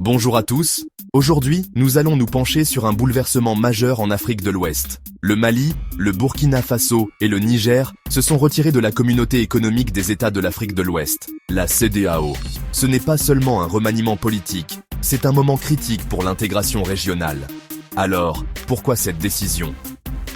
Bonjour à tous, aujourd'hui nous allons nous pencher sur un bouleversement majeur en Afrique de l'Ouest. Le Mali, le Burkina Faso et le Niger se sont retirés de la communauté économique des États de l'Afrique de l'Ouest, la CEDEAO. Ce n'est pas seulement un remaniement politique, c'est un moment critique pour l'intégration régionale. Alors, pourquoi cette décision ?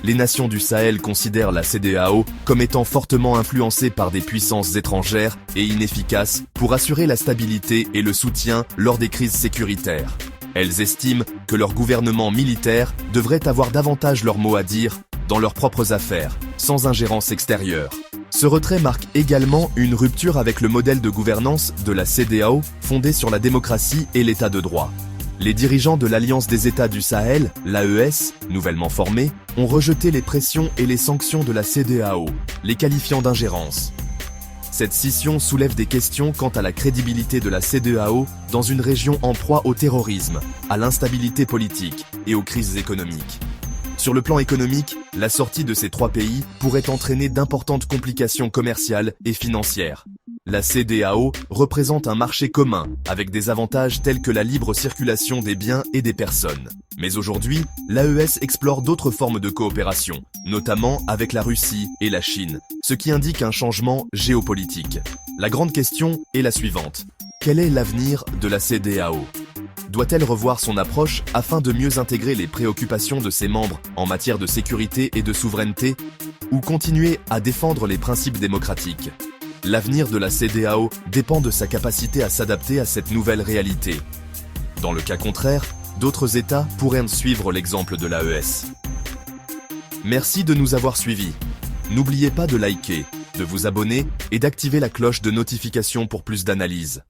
Les nations du Sahel considèrent la CEDEAO comme étant fortement influencée par des puissances étrangères et inefficaces pour assurer la stabilité et le soutien lors des crises sécuritaires. Elles estiment que leur gouvernement militaire devrait avoir davantage leur mot à dire dans leurs propres affaires, sans ingérence extérieure. Ce retrait marque également une rupture avec le modèle de gouvernance de la CEDEAO fondé sur la démocratie et l'état de droit. Les dirigeants de l'Alliance des États du Sahel, l'AES, nouvellement formée, ont rejeté les pressions et les sanctions de la CEDEAO, les qualifiant d'ingérence. Cette scission soulève des questions quant à la crédibilité de la CEDEAO dans une région en proie au terrorisme, à l'instabilité politique et aux crises économiques. Sur le plan économique, la sortie de ces trois pays pourrait entraîner d'importantes complications commerciales et financières. La CEDEAO représente un marché commun, avec des avantages tels que la libre circulation des biens et des personnes. Mais aujourd'hui, l'AES explore d'autres formes de coopération, notamment avec la Russie et la Chine, ce qui indique un changement géopolitique. La grande question est la suivante. Quel est l'avenir de la CEDEAO ? Doit-elle revoir son approche afin de mieux intégrer les préoccupations de ses membres en matière de sécurité et de souveraineté, ou continuer à défendre les principes démocratiques ? L'avenir de la CEDEAO dépend de sa capacité à s'adapter à cette nouvelle réalité. Dans le cas contraire, d'autres États pourraient suivre l'exemple de l'AES. Merci de nous avoir suivis. N'oubliez pas de liker, de vous abonner et d'activer la cloche de notification pour plus d'analyses.